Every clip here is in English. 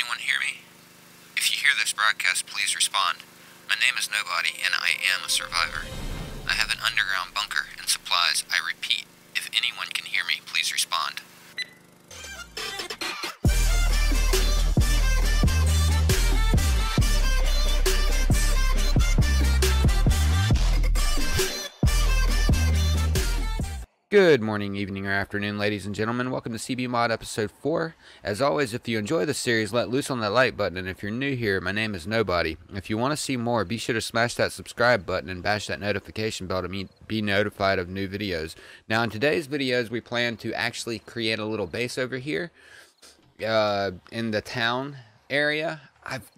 anyone hear me? If you hear this broadcast, please respond. My name is Nobody, and I am a survivor. I have an underground bunker and supplies. I repeat, if anyone can hear me, please respond. Good morning, evening, or afternoon, ladies and gentlemen. Welcome to CB Mod Episode 4. As always, if you enjoy the series, let loose on that like button. And if you're new here, my name is Nobody. If you want to see more, be sure to smash that subscribe button and bash that notification bell to be notified of new videos. Now, in today's videos, we plan to actually create a little base over here in the town area.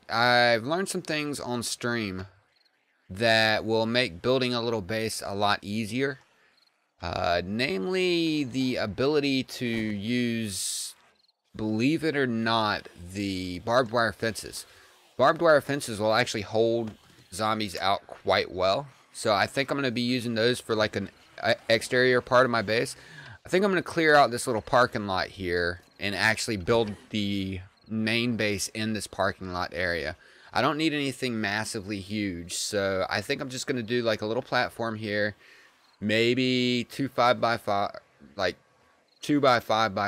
I've learned some things on stream that will make building a little base a lot easier. Namely the ability to use, believe it or not, the barbed wire fences. Barbed wire fences will actually hold zombies out quite well. So I think I'm going to be using those for like an exterior part of my base. I think I'm going to clear out this little parking lot here and actually build the main base in this parking lot area. I don't need anything massively huge, so I think I'm just going to do like a little platform here. Maybe 2 5x5, like 2 by 5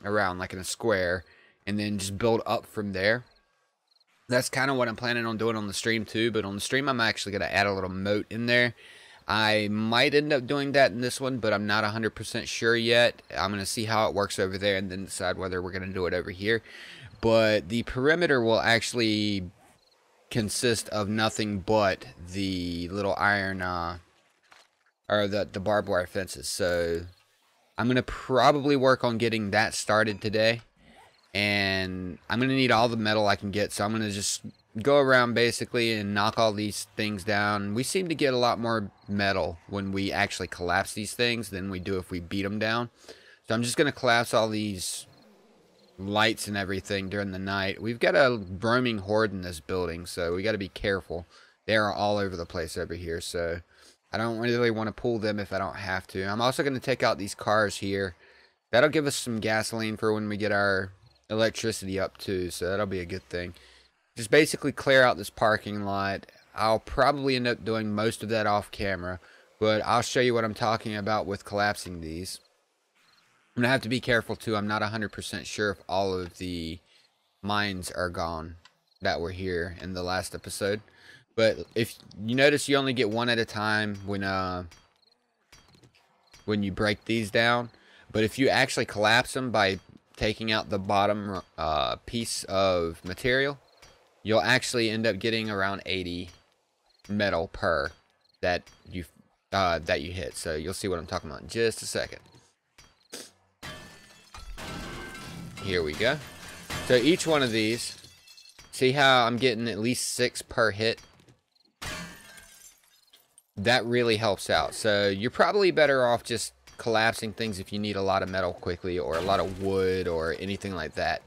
around, like in a square, and then just build up from there. That's kind of what I'm planning on doing on the stream too. But on the stream, I'm actually going to add a little moat in there. I might end up doing that in this one, but I'm not 100% sure yet. I'm going to see how it works over there and then decide whether we're going to do it over here. But the perimeter will actually consist of nothing but the little iron or the barbed wire fences. So I'm gonna probably work on getting that started today, and I'm gonna need all the metal I can get. So I'm gonna just go around basically and knock all these things down. We seem to get a lot more metal when we actually collapse these things than we do if we beat them down. So I'm just gonna collapse all these lights and everything during the night. We've got a roaming horde in this building, so we got to be careful. They are all over the place over here, so I don't really want to pull them if I don't have to. I'm also going to take out these cars here. That'll give us some gasoline for when we get our electricity up too, so that'll be a good thing. Just basically clear out this parking lot. I'll probably end up doing most of that off camera, but I'll show you what I'm talking about with collapsing these. I'm going to have to be careful too. I'm not 100% sure if all of the mines are gone that were here in the last episode. But if you notice, you only get one at a time when you break these down. But if you actually collapse them by taking out the bottom piece of material, you'll actually end up getting around 80 metal per that you hit. So you'll see what I'm talking about in just a second. Here we go. So each one of these, see how I'm getting at least 6 per hit? That really helps out. So you're probably better off just collapsing things if you need a lot of metal quickly, or a lot of wood, or anything like that.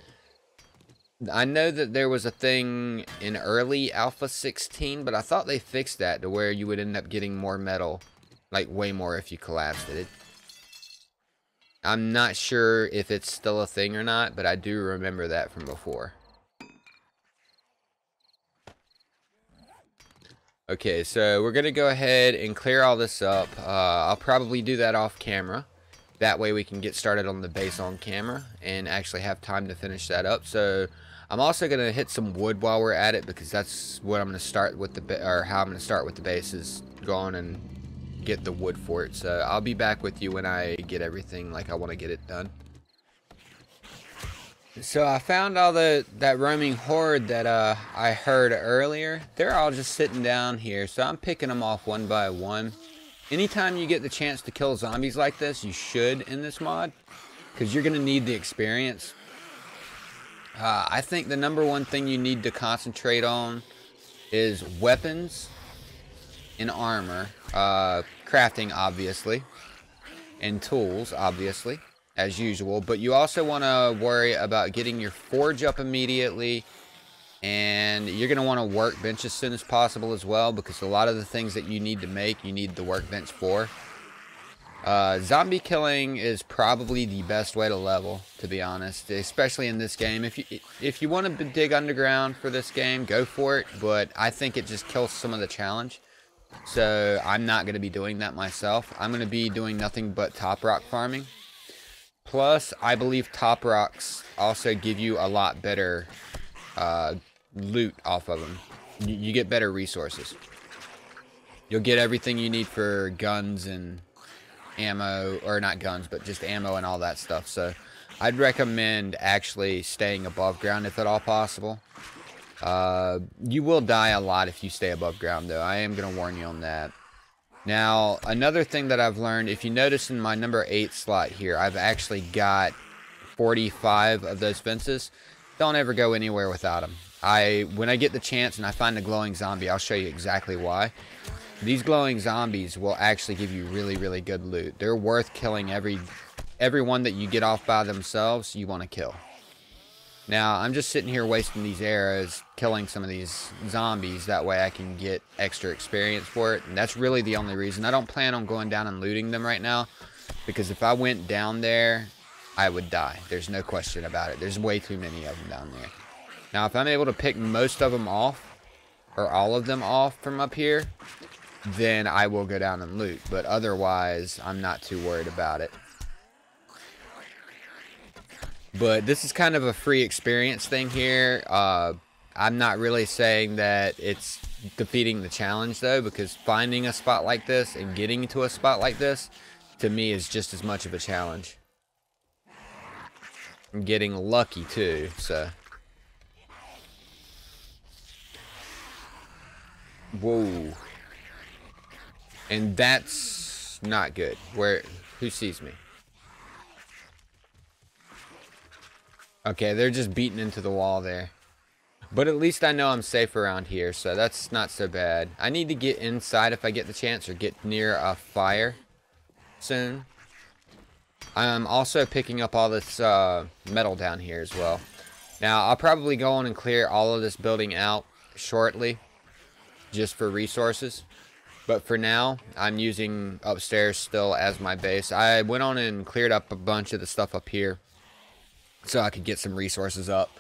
I know that there was a thing in early Alpha 16, but I thought they fixed that to where you would end up getting more metal, like way more if you collapsed it. I'm not sure if it's still a thing or not, but I do remember that from before. Okay, so we're going to go ahead and clear all this up. I'll probably do that off camera. That way we can get started on the base on camera and actually have time to finish that up. So I'm also going to hit some wood while we're at it, because that's what I'm going to start with how I'm going to start with the base, is go on and get the wood for it. So I'll be back with you when I get everything like I want to get it done. So I found all that roaming horde that I heard earlier. They're all just sitting down here, so I'm picking them off one by one. Anytime you get the chance to kill zombies like this, you should in this mod, because you're going to need the experience. I think the #1 thing you need to concentrate on is weapons and armor, crafting obviously, and tools obviously, as usual. But you also want to worry about getting your forge up immediately, and you're going to want to workbench as soon as possible as well, because a lot of the things that you need to make, you need the workbench for. Zombie killing is probably the best way to level, to be honest, especially in this game. If you want to dig underground for this game, go for it, but I think it just kills some of the challenge. So I'm not going to be doing that myself. I'm going to be doing nothing but top rock farming. Plus, I believe top rocks also give you a lot better loot off of them. You get better resources. You'll get everything you need for guns and ammo, or not guns, but just ammo and all that stuff. So I'd recommend actually staying above ground if at all possible. You will die a lot if you stay above ground, though. I am going to warn you on that. Now, another thing that I've learned, if you notice in my number 8 slot here, I've actually got 45 of those fences. Don't ever go anywhere without them. When I get the chance and I find a glowing zombie, I'll show you exactly why. These glowing zombies will actually give you really, really good loot. They're worth killing. Every one that you get off by themselves, you want to kill. Now, I'm just sitting here wasting these arrows, killing some of these zombies. That way I can get extra experience for it. And that's really the only reason. I don't plan on going down and looting them right now, because if I went down there, I would die. There's no question about it. There's way too many of them down there. Now, if I'm able to pick most of them off, or all of them off from up here, then I will go down and loot. But otherwise, I'm not too worried about it. But this is kind of a free experience thing here. I'm not really saying that it's defeating the challenge, though, because finding a spot like this and getting to a spot like this, to me, is just as much of a challenge. I'm getting lucky, too, so. Whoa. And that's not good. Who sees me? Okay, they're just beating into the wall there. But at least I know I'm safe around here, so that's not so bad. I need to get inside if I get the chance, or get near a fire soon. I'm also picking up all this metal down here as well. Now, I'll probably go on and clear all of this building out shortly, just for resources. But for now, I'm using upstairs still as my base. I went on and cleared up a bunch of the stuff up here, so I could get some resources up.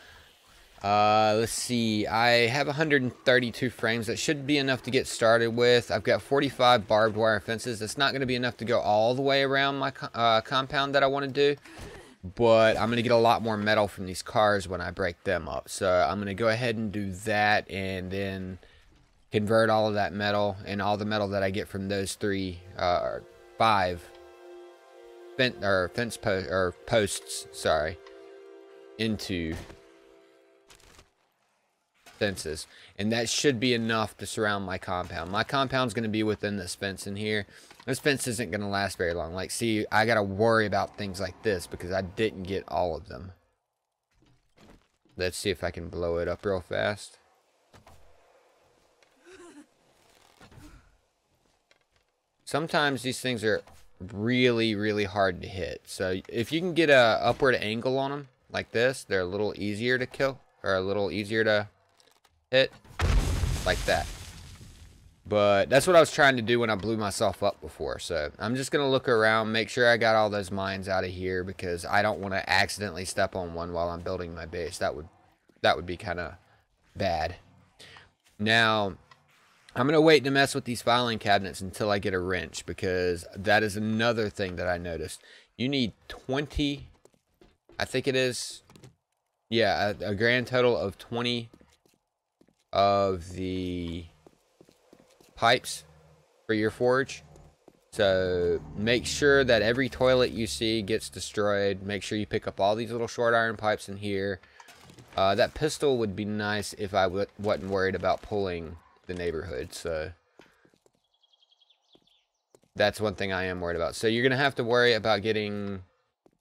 Let's see. I have 132 frames. That should be enough to get started with. I've got 45 barbed wire fences. That's not going to be enough to go all the way around my compound that I want to do. But I'm going to get a lot more metal from these cars when I break them up. So I'm going to go ahead and do that, and then convert all of that metal and all the metal that I get from those 5 posts, sorry, into fences. And that should be enough to surround my compound. My compound's going to be within this fence in here. This fence isn't going to last very long. Like, see, I got to worry about things like this because I didn't get all of them. Let's see if I can blow it up real fast. Sometimes these things are really, really hard to hit. So if you can get a upward angle on them like this, they're a little easier to kill, or a little easier to hit, like that. But that's what I was trying to do when I blew myself up before. So I'm just going to look around, make sure I got all those mines out of here, because I don't want to accidentally step on one while I'm building my base. That would be kind of bad. Now, I'm going to wait to mess with these filing cabinets until I get a wrench, because that is another thing that I noticed. You need 20, I think it is, yeah, a grand total of 20 of the pipes for your forge. So make sure that every toilet you see gets destroyed. Make sure you pick up all these little short iron pipes in here. That pistol would be nice if I wasn't worried about pulling the neighborhood. So that's one thing I am worried about. So you're gonna have to worry about getting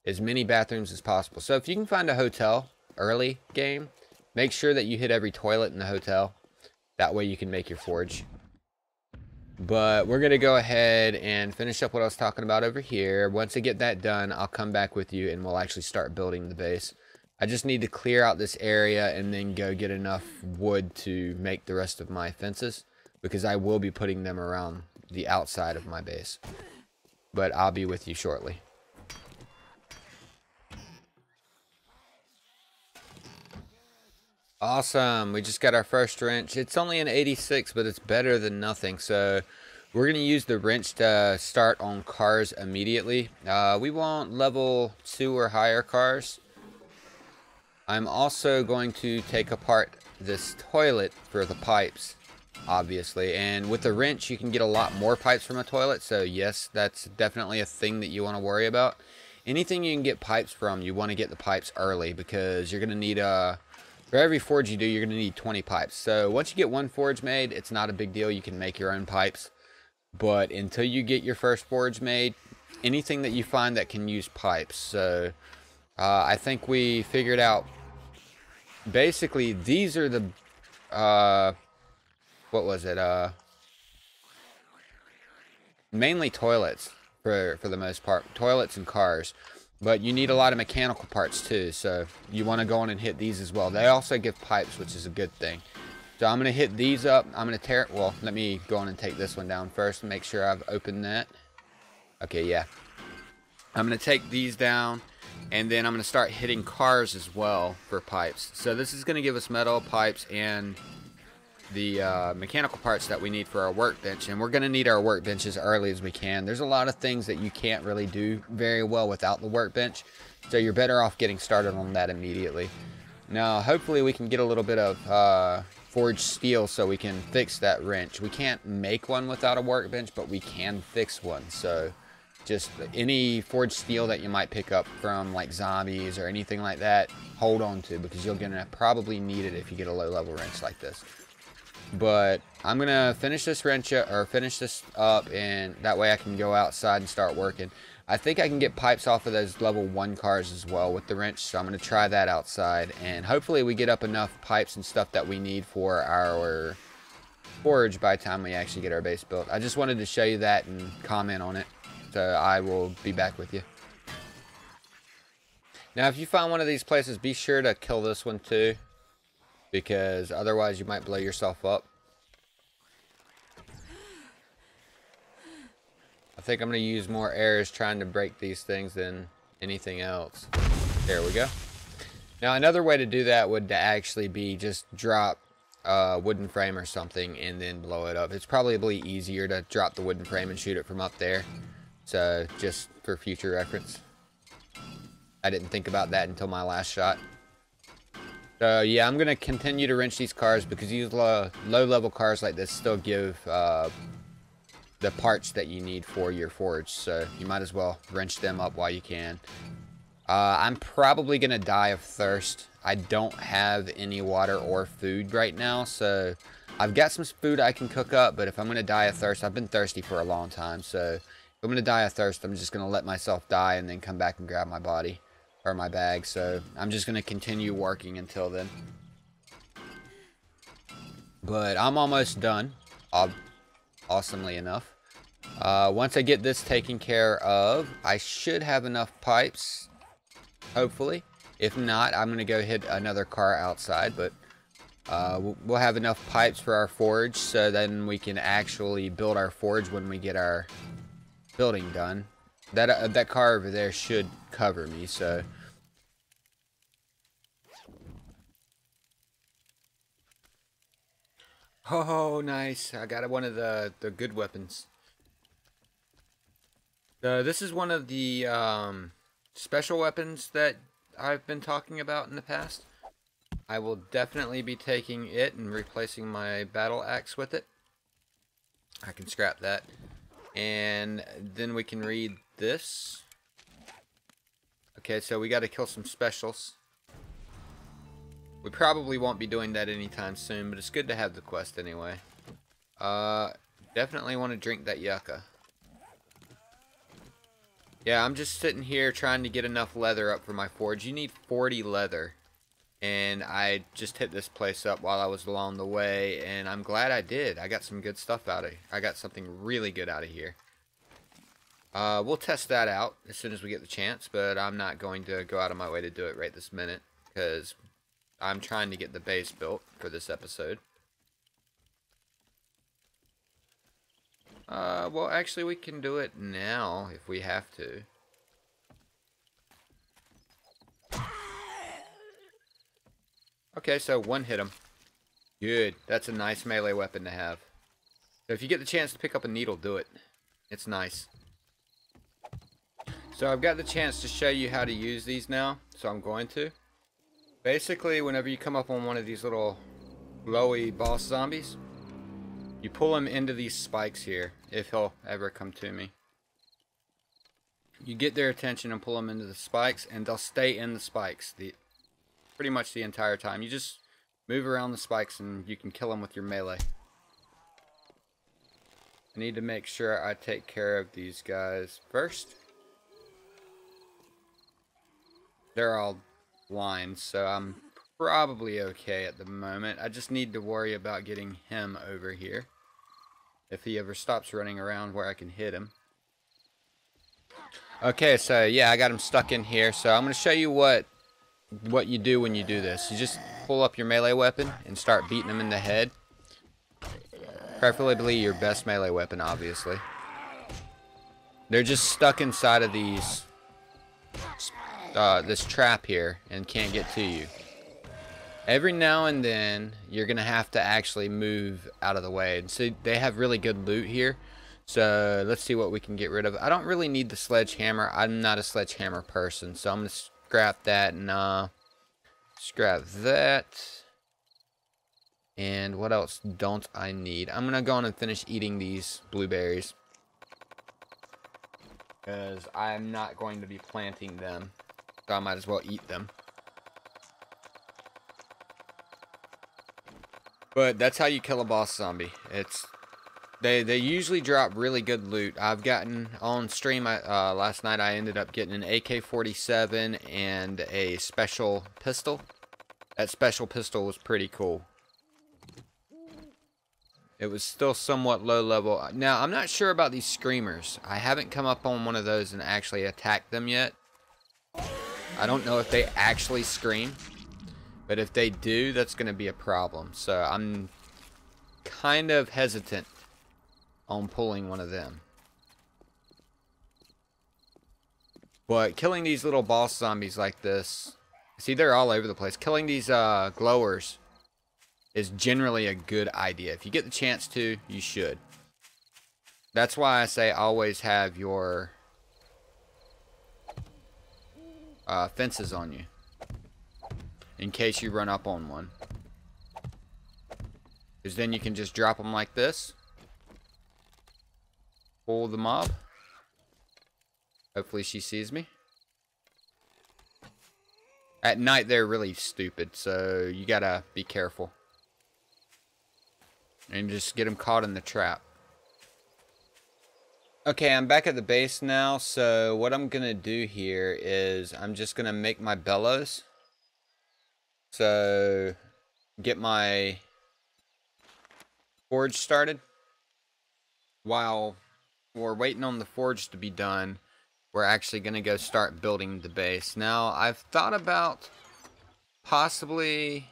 as many bathrooms as possible. So if you can find a hotel early game, make sure that you hit every toilet in the hotel. That way you can make your forge. But we're going to go ahead and finish up what I was talking about over here. Once I get that done, I'll come back with you and we'll actually start building the base. I just need to clear out this area and then go get enough wood to make the rest of my fences, because I will be putting them around the outside of my base. but I'll be with you shortly. Awesome. We just got our first wrench. It's only an 86, but it's better than nothing. So we're going to use the wrench to start on cars immediately. We want level 2 or higher cars. I'm also going to take apart this toilet for the pipes, obviously. And with the wrench, you can get a lot more pipes from a toilet. So yes, that's definitely a thing that you want to worry about. Anything you can get pipes from, you want to get the pipes early, because you're going to need for every forge you do, you're going to need 20 pipes. So once you get one forge made, it's not a big deal. You can make your own pipes. But until you get your first forge made, anything that you find that can use pipes. So I think we figured out, basically, these are the, what was it? Mainly toilets for the most part. Toilets and cars. But you need a lot of mechanical parts too, so you want to go on and hit these as well. They also give pipes, which is a good thing. So I'm going to hit these up. I'm going to tear it. Well, let me go on and take this one down first and make sure I've opened that. Okay, yeah. I'm going to take these down, and then I'm going to start hitting cars as well for pipes. So this is going to give us metal, pipes, and the mechanical parts that we need for our workbench. And we're going to need our workbench as early as we can. There's a lot of things that you can't really do very well without the workbench, so you're better off getting started on that immediately. Now hopefully we can get a little bit of forged steel so we can fix that wrench. We can't make one without a workbench, but we can fix one. So just any forged steel that you might pick up from like zombies or anything like that, hold on to, because you're going to probably need it if you get a low level wrench like this. But I'm going to finish this wrench or finish this up, and that way I can go outside and start working. I think I can get pipes off of those level 1 cars as well with the wrench, so I'm going to try that outside. And hopefully we get up enough pipes and stuff that we need for our forge by the time we actually get our base built. I just wanted to show you that and comment on it, so I will be back with you. Now if you find one of these places, be sure to kill this one too, because otherwise you might blow yourself up. I think I'm going to use more arrows trying to break these things than anything else. There we go. Now another way to do that would actually be just drop a wooden frame or something and then blow it up. It's probably easier to drop the wooden frame and shoot it from up there. So just for future reference. I didn't think about that until my last shot. So yeah, I'm going to continue to wrench these cars, because these low level cars like this still give the parts that you need for your forge. So you might as well wrench them up while you can. I'm probably going to die of thirst. I don't have any water or food right now, so I've got some food I can cook up, but if I'm going to die of thirst, I've been thirsty for a long time, so if I'm going to die of thirst, I'm just going to let myself die and then come back and grab my body. Or my bag, so I'm just going to continue working until then. But I'm almost done, awesomely enough. Once I get this taken care of, I should have enough pipes, hopefully. If not, I'm going to go hit another car outside, but we'll have enough pipes for our forge, so then we can actually build our forge when we get our building done. That car over there should cover me, so... Oh, nice. I got one of the good weapons. This is one of the special weapons that I've been talking about in the past. I will definitely be taking it and replacing my battle axe with it. I can scrap that. And then we can read this. Okay, so we got to kill some specials. We probably won't be doing that anytime soon, but it's good to have the quest anyway. Definitely want to drink that yucca. Yeah, I'm just sitting here trying to get enough leather up for my forge. You need 40 leather. And I just hit this place up while I was along the way, and I'm glad I did. I got some good stuff out of it. I got something really good out of here. We'll test that out as soon as we get the chance, but I'm not going to go out of my way to do it right this minute, because I'm trying to get the base built for this episode. Well, actually, we can do it now if we have to. Okay, so one hit him. Good. That's a nice melee weapon to have. So if you get the chance to pick up a needle, do it. It's nice. So I've got the chance to show you how to use these now, so I'm going to. Basically, whenever you come up on one of these little glowy boss zombies, you pull him into these spikes here, if he'll ever come to me. You get their attention and pull them into the spikes, and they'll stay in the spikes pretty much the entire time. You just move around the spikes and you can kill them with your melee. I need to make sure I take care of these guys first. They're all blind, so I'm probably okay at the moment. I just need to worry about getting him over here. If he ever stops running around where I can hit him. Okay, so yeah, I got him stuck in here. So I'm going to show you what you do when you do this. You just pull up your melee weapon and start beating him in the head. Preferably your best melee weapon, obviously. They're just stuck inside of these this trap here and can't get to you. Every now and then you're gonna have to actually move out of the way. And so they have really good loot here, so let's see what we can get rid of. I don't really need the sledgehammer. I'm not a sledgehammer person, so I'm gonna scrap that and scrap that. And what else don't I need? I'm gonna go on and finish eating these blueberries, because I'm not going to be planting them, so I might as well eat them. But that's how you kill a boss zombie. They usually drop really good loot. I've gotten on stream last night. I ended up getting an AK-47 and a special pistol. That special pistol was pretty cool. It was still somewhat low level. Now, I'm not sure about these screamers. I haven't come up on one of those and actually attacked them yet. I don't know if they actually scream. But if they do, that's going to be a problem. So I'm kind of hesitant on pulling one of them. But killing these little boss zombies like this, see, they're all over the place. Killing these glowers is generally a good idea. If you get the chance to, you should. That's why I say always have your fences on you, in case you run up on one. Because then you can just drop them like this. Pull the mob. Hopefully she sees me. At night they're really stupid, so you gotta be careful. And just get them caught in the trap. Okay, I'm back at the base now, so what I'm gonna do here is I'm just gonna make my bellows. So, get my forge started. While we're waiting on the forge to be done, we're actually going to go start building the base. Now, I've thought about possibly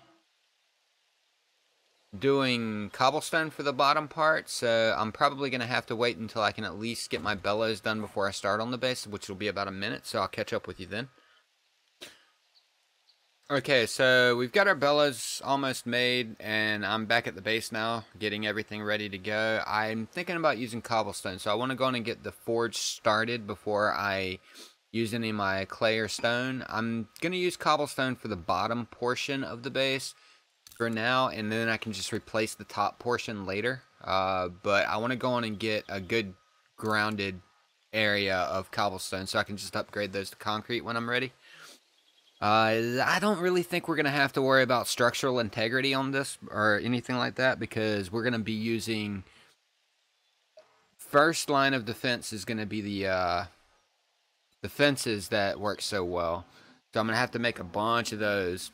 doing cobblestone for the bottom part, so I'm probably going to have to wait until I can at least get my bellows done before I start on the base, which will be about a minute, so I'll catch up with you then. Okay, so we've got our bellows almost made, and I'm back at the base now, getting everything ready to go. I'm thinking about using cobblestone, so I want to go on and get the forge started before I use any of my clay or stone. I'm going to use cobblestone for the bottom portion of the base for now, and then I can just replace the top portion later. But I want to go on and get a good grounded area of cobblestone, so I can just upgrade those to concrete when I'm ready. I don't really think we're going to have to worry about structural integrity on this or anything like that, because we're going to be using, first line of defense is going to be the fences that work so well. So I'm going to have to make a bunch of those.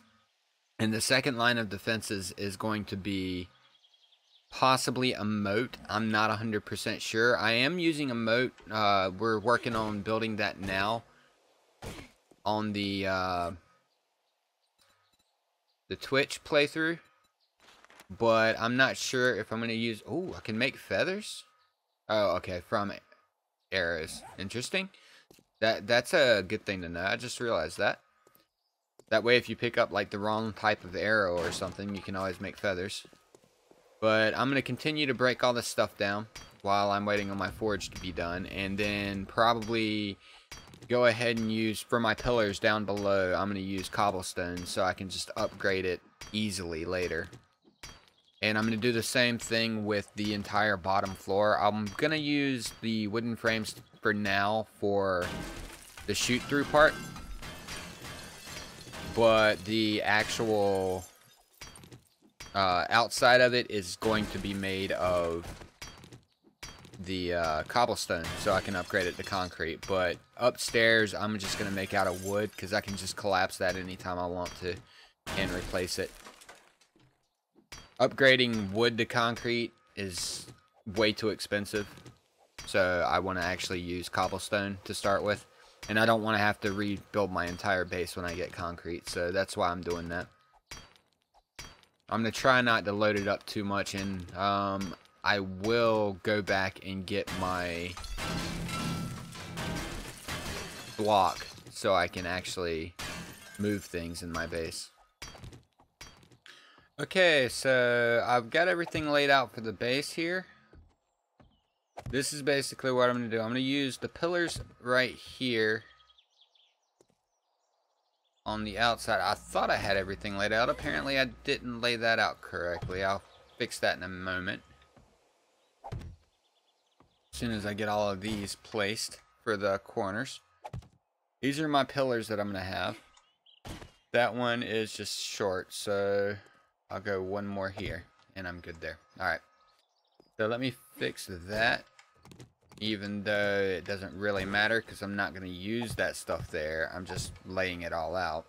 And the second line of defenses is going to be possibly a moat. I'm not 100% sure. I am using a moat. We're working on building that now on the Twitch playthrough, but I'm not sure if I'm going to use... Oh, I can make feathers? Oh, okay, from arrows. Interesting. That's a good thing to know. I just realized that. That way, if you pick up like the wrong type of arrow or something, you can always make feathers. But I'm going to continue to break all this stuff down while I'm waiting on my forge to be done. And then probably go ahead and use, for my pillars down below, I'm going to use cobblestone so I can just upgrade it easily later. And I'm going to do the same thing with the entire bottom floor. I'm going to use the wooden frames for now for the shoot through part. But the actual outside of it is going to be made of the cobblestone, so I can upgrade it to concrete. But upstairs, I'm just going to make out of wood, because I can just collapse that anytime I want to and replace it. Upgrading wood to concrete is way too expensive, so I want to actually use cobblestone to start with. And I don't want to have to rebuild my entire base when I get concrete, so that's why I'm doing that. I'm going to try not to load it up too much, and I will go back and get my block so I can actually move things in my base. Okay, so I've got everything laid out for the base here. This is basically what I'm going to do. I'm going to use the pillars right here on the outside. I thought I had everything laid out. Apparently I didn't lay that out correctly. I'll fix that in a moment. As soon as I get all of these placed for the corners. These are my pillars that I'm going to have. That one is just short, so I'll go one more here, and I'm good there. Alright. So let me fix that, even though it doesn't really matter, because I'm not going to use that stuff there. I'm just laying it all out.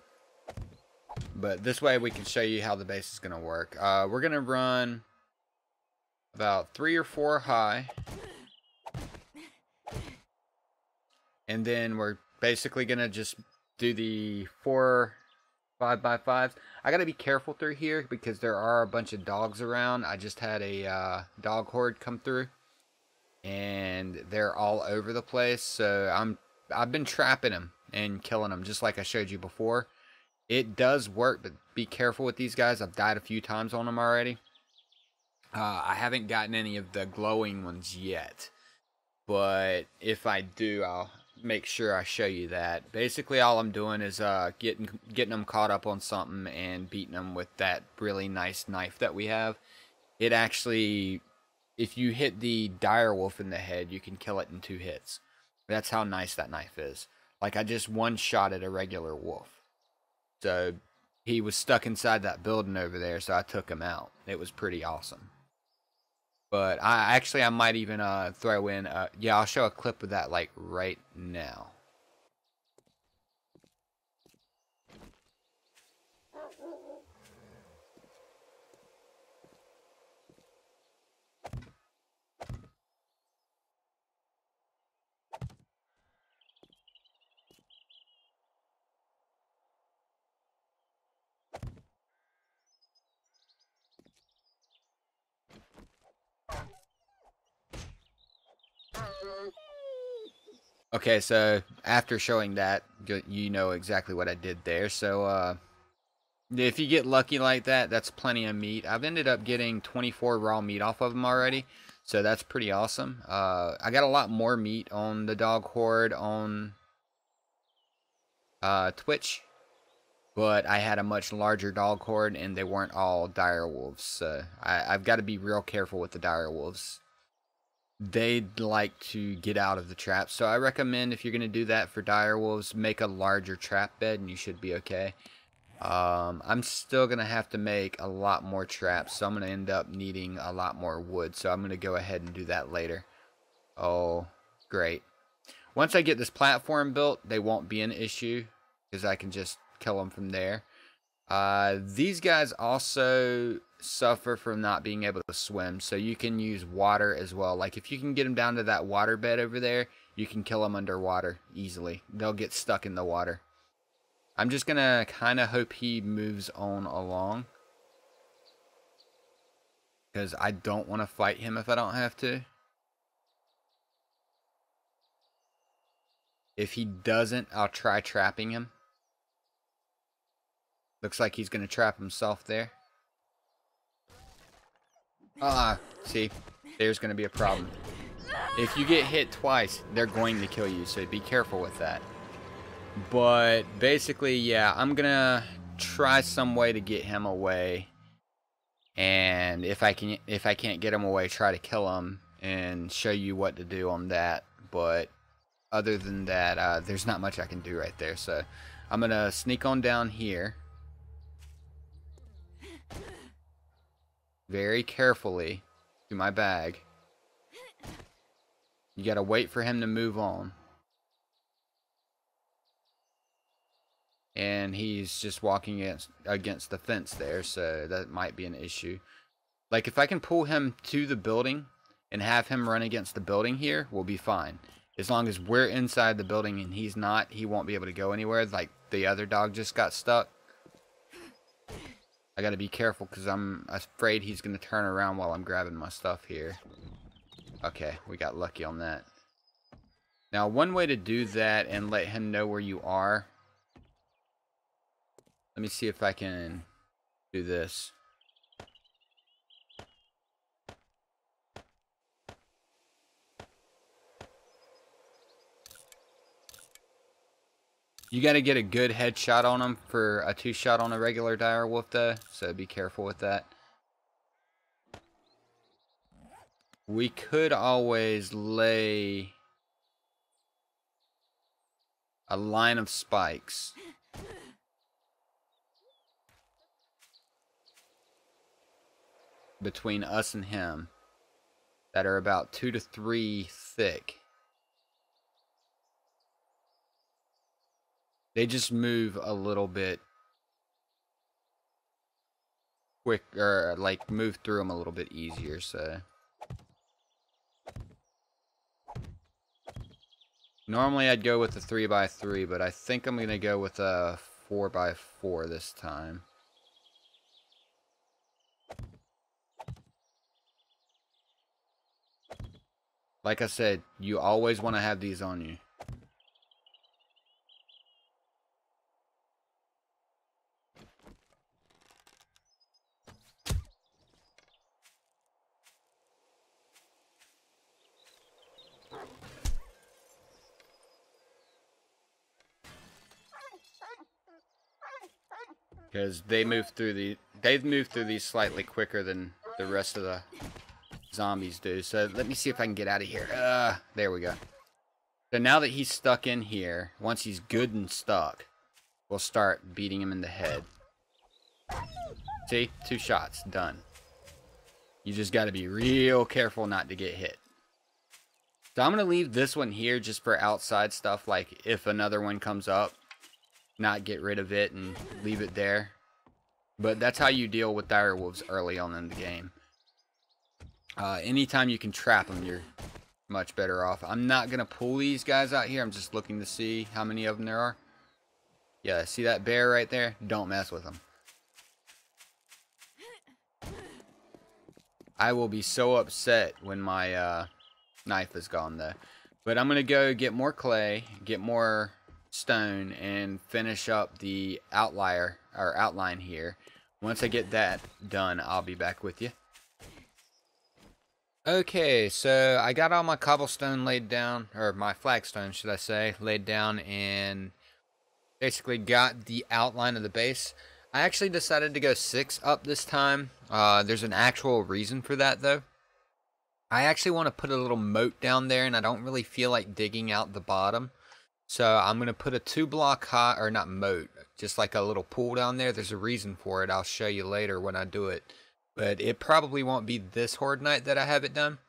But this way we can show you how the base is going to work. We're going to run about 3 or 4 high. And then we're basically going to just do the 4 5x5s. I got to be careful through here because there are a bunch of dogs around. I just had a dog horde come through, and they're all over the place. So I've been trapping them and killing them just like I showed you before. It does work, but be careful with these guys. I've died a few times on them already. I haven't gotten any of the glowing ones yet, but if I do, I'll make sure I show you that. Basically, all I'm doing is getting them caught up on something and beating them with that really nice knife that we have. It actually, if you hit the dire wolf in the head, you can kill it in 2 hits. That's how nice that knife is. Like, I just one-shotted a regular wolf. So he was stuck inside that building over there, so I took him out. It was pretty awesome. But I might even throw in, yeah, I'll show a clip of that like right now. Okay, so after showing that, you know exactly what I did there. So if you get lucky like that, that's plenty of meat. I've ended up getting 24 raw meat off of them already, so that's pretty awesome. I got a lot more meat on the dog horde on Twitch, but I had a much larger dog horde, and they weren't all dire wolves. So I've got to be real careful with the dire wolves. They'd like to get out of the trap, so I recommend if you're going to do that for dire wolves, make a larger trap bed and you should be okay. I'm still going to have to make a lot more traps, so I'm going to end up needing a lot more wood, so I'm going to go ahead and do that later. Oh, great. Once I get this platform built, they won't be an issue, because I can just kill them from there. These guys also suffer from not being able to swim, so you can use water as well. Like, if you can get them down to that water bed over there, you can kill them underwater easily. They'll get stuck in the water. I'm just gonna kind of hope he moves on along, because I don't want to fight him if I don't have to. If he doesn't, I'll try trapping him. Looks like he's going to trap himself there. See, there's going to be a problem. If you get hit twice, they're going to kill you, so be careful with that. But basically, yeah, I'm going to try some way to get him away. And if I can't get him away, try to kill him and show you what to do on that. But other than that, there's not much I can do right there. So I'm going to sneak on down here. Very carefully to my bag. You gotta wait for him to move on. And he's just walking against the fence there, so that might be an issue. Like, if I can pull him to the building and have him run against the building here, we'll be fine. As long as we're inside the building and he's not, he won't be able to go anywhere. Like, the other dog just got stuck. I gotta be careful because I'm afraid he's gonna turn around while I'm grabbing my stuff here. Okay, we got lucky on that. Now, one way to do that and let him know where you are. Let me see if I can do this. You got to get a good headshot on him for a 2-shot on a regular dire wolf though, so be careful with that. We could always lay a line of spikes between us and him that are about 2 to 3 thick. They just move a little bit quick, or like move through them a little bit easier, so. Normally I'd go with a 3x3, but I think I'm going to go with a 4x4 this time. Like I said, you always want to have these on you. Because they've moved through these slightly quicker than the rest of the zombies do. So let me see if I can get out of here. There we go. So now that he's stuck in here, once he's good and stuck, we'll start beating him in the head. See? 2 shots. Done. You just got to be real careful not to get hit. So I'm going to leave this one here just for outside stuff. Like if another one comes up, not get rid of it and leave it there. But that's how you deal with dire wolves early on in the game. Anytime you can trap them, you're much better off. I'm not going to pull these guys out here. I'm just looking to see how many of them there are. Yeah, see that bear right there? Don't mess with them. I will be so upset when my knife is gone though. But I'm going to go get more clay, get more stone, and finish up the outline here. Once I get that done, I'll be back with you. Okay, so I got all my cobblestone laid down, or my flagstone should I say, laid down, and basically got the outline of the base. I actually decided to go 6 up this time. There's an actual reason for that though. I actually want to put a little moat down there, and I don't really feel like digging out the bottom. So I'm going to put a 2-block high, or not moat, just like a little pool down there. There's a reason for it. I'll show you later when I do it. But it probably won't be this horde night that I have it done.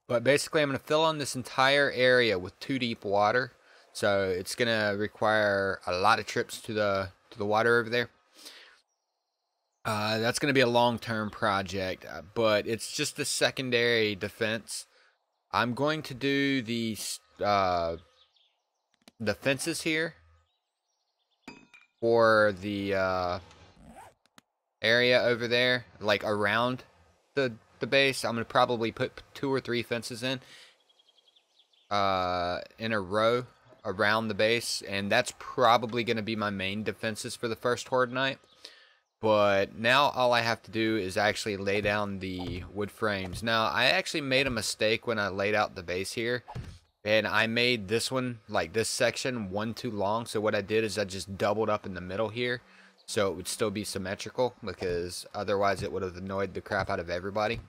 But basically I'm going to fill in this entire area with 2 deep water. So it's going to require a lot of trips to the water over there. That's going to be a long-term project, but it's just a secondary defense. I'm going to do the fences here for the area over there, like around the base. I'm going to probably put 2 or 3 fences in a row around the base, and that's probably going to be my main defenses for the first horde night. But now all I have to do is actually lay down the wood frames. Now, I actually made a mistake when I laid out the base here. And I made this one, like this section, one too long. So what I did is I just doubled up in the middle here. So it would still be symmetrical. Because otherwise it would have annoyed the crap out of everybody.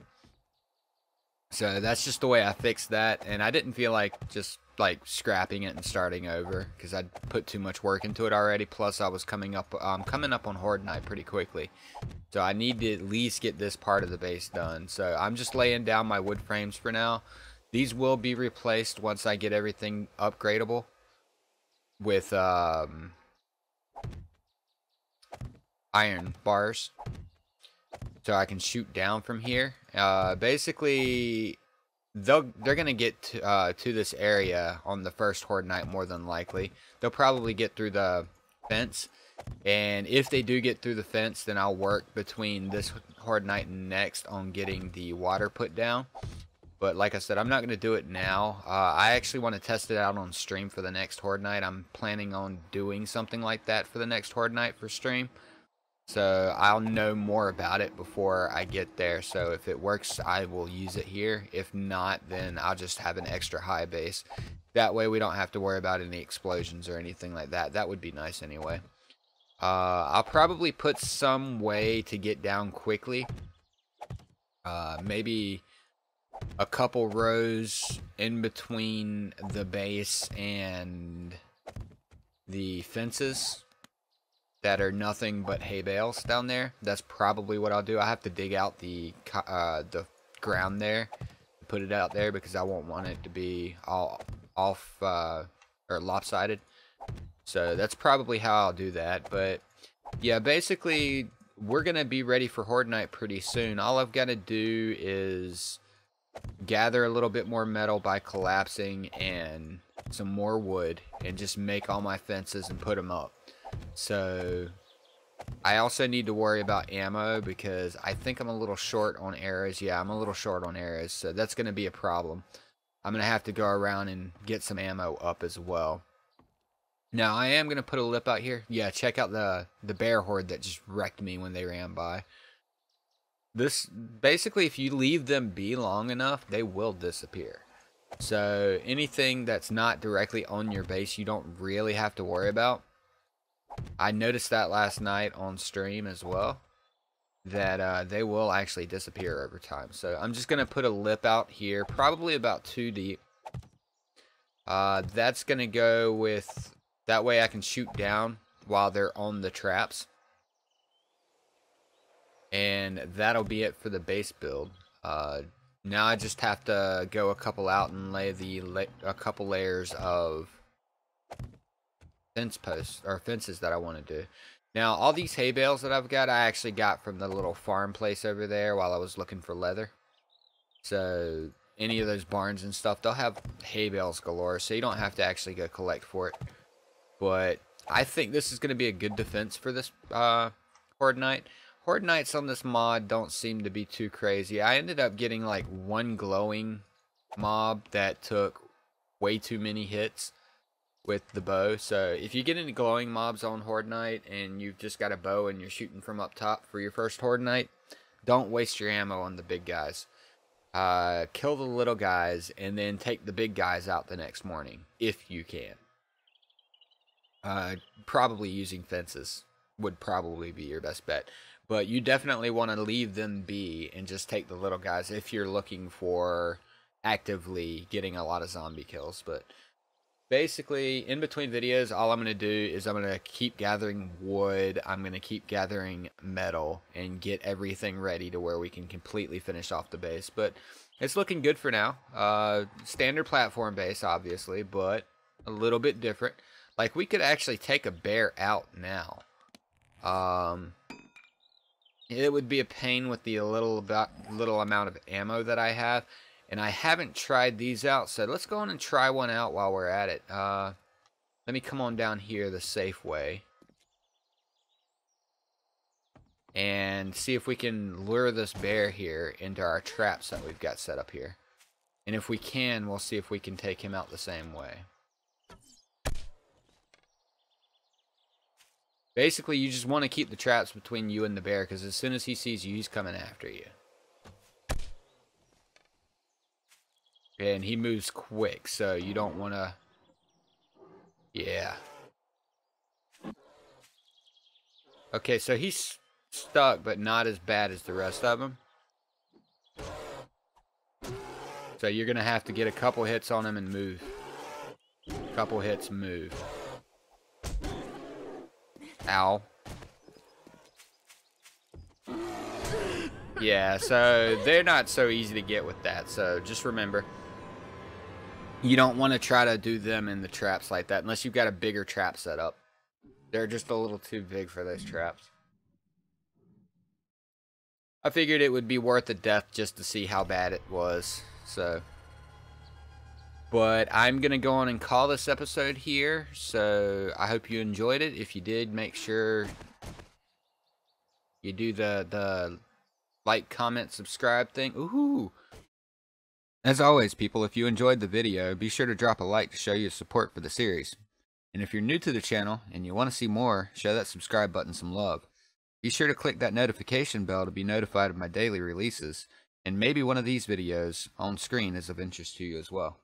So that's just the way I fixed that. And I didn't feel like just like scrapping it and starting over, because I'd put too much work into it already. Plus I was coming up on horde night pretty quickly, so I need to at least get this part of the base done. So I'm just laying down my wood frames for now. These will be replaced once I get everything upgradable with iron bars, so I can shoot down from here. Basically they're gonna get to this area on the first horde night more than likely. They'll probably get through the fence, and if they do get through the fence, then I'll work between this horde night and next on getting the water put down. But like I said, I'm not going to do it now. I actually want to test it out on stream for the next horde night. I'm planning on doing something like that for the next horde night for stream. So I'll know more about it before I get there. So if it works, I will use it here. If not, then I'll just have an extra high base. That way we don't have to worry about any explosions or anything like that. That would be nice anyway. I'll probably put some way to get down quickly. Maybe a couple rows in between the base and the fences that are nothing but hay bales down there. That's probably what I'll do. I have to dig out the ground there, put it out there, because I won't want it to be all off or lopsided. So that's probably how I'll do that. But yeah, basically we're gonna be ready for horde night pretty soon. All I've got to do is gather a little bit more metal by collapsing and some more wood, and just make all my fences and put them up. So I also need to worry about ammo, because I think I'm a little short on arrows. Yeah, I'm a little short on arrows, so that's going to be a problem. I'm going to have to go around and get some ammo up as well. Now, I am going to put a lip out here. Yeah, check out the bear horde that just wrecked me when they ran by. This, basically, if you leave them be long enough, they will disappear. So anything that's not directly on your base, you don't really have to worry about. I noticed that last night on stream as well, that they will actually disappear over time. So I'm just going to put a lip out here, probably about 2 deep. That's going to go with, that way I can shoot down while they're on the traps. And that'll be it for the base build. Now I just have to go a couple out and lay a couple layers of fence posts or fences that I want to do. Now all these hay bales that I've got, I actually got from the little farm place over there while I was looking for leather. So any of those barns and stuff, they'll have hay bales galore, so you don't have to actually go collect for it. But I think this is going to be a good defense for this horde night. Horde nights on this mod don't seem to be too crazy. I ended up getting like one glowing mob that took way too many hits with the bow. So if you get any glowing mobs on horde night and you've just got a bow and you're shooting from up top for your first horde night, don't waste your ammo on the big guys. Kill the little guys and then take the big guys out the next morning if you can. Probably using fences would probably be your best bet. But you definitely want to leave them be and just take the little guys if you're looking for actively getting a lot of zombie kills. But basically, in between videos, all I'm going to do is I'm going to keep gathering wood. I'm going to keep gathering metal and get everything ready to where we can completely finish off the base. But it's looking good for now. Standard platform base, obviously, but a little bit different. Like, we could actually take a bear out now. It would be a pain with the little amount of ammo that I have, and I haven't tried these out, so let's go on and try one out while we're at it. Let me come on down here the safe way and see if we can lure this bear here into our traps that we've got set up here. And if we can, we'll see if we can take him out the same way. Basically, you just want to keep the traps between you and the bear, because as soon as he sees you, he's coming after you. And he moves quick, so you don't want to... Yeah. Okay, so he's stuck, but not as bad as the rest of them. So you're going to have to get a couple hits on him and move. Couple hits, move. Ow. Yeah, so they're not so easy to get with that. So just remember, you don't want to try to do them in the traps like that unless you've got a bigger trap set up. They're just a little too big for those traps. I figured it would be worth the death just to see how bad it was. So, but I'm going to go on and call this episode here. So I hope you enjoyed it. If you did, make sure you do the like, comment, subscribe thing. Ooh. As always, people, if you enjoyed the video, be sure to drop a like to show your support for the series. And if you're new to the channel and you want to see more, show that subscribe button some love. Be sure to click that notification bell to be notified of my daily releases, and maybe one of these videos on screen is of interest to you as well.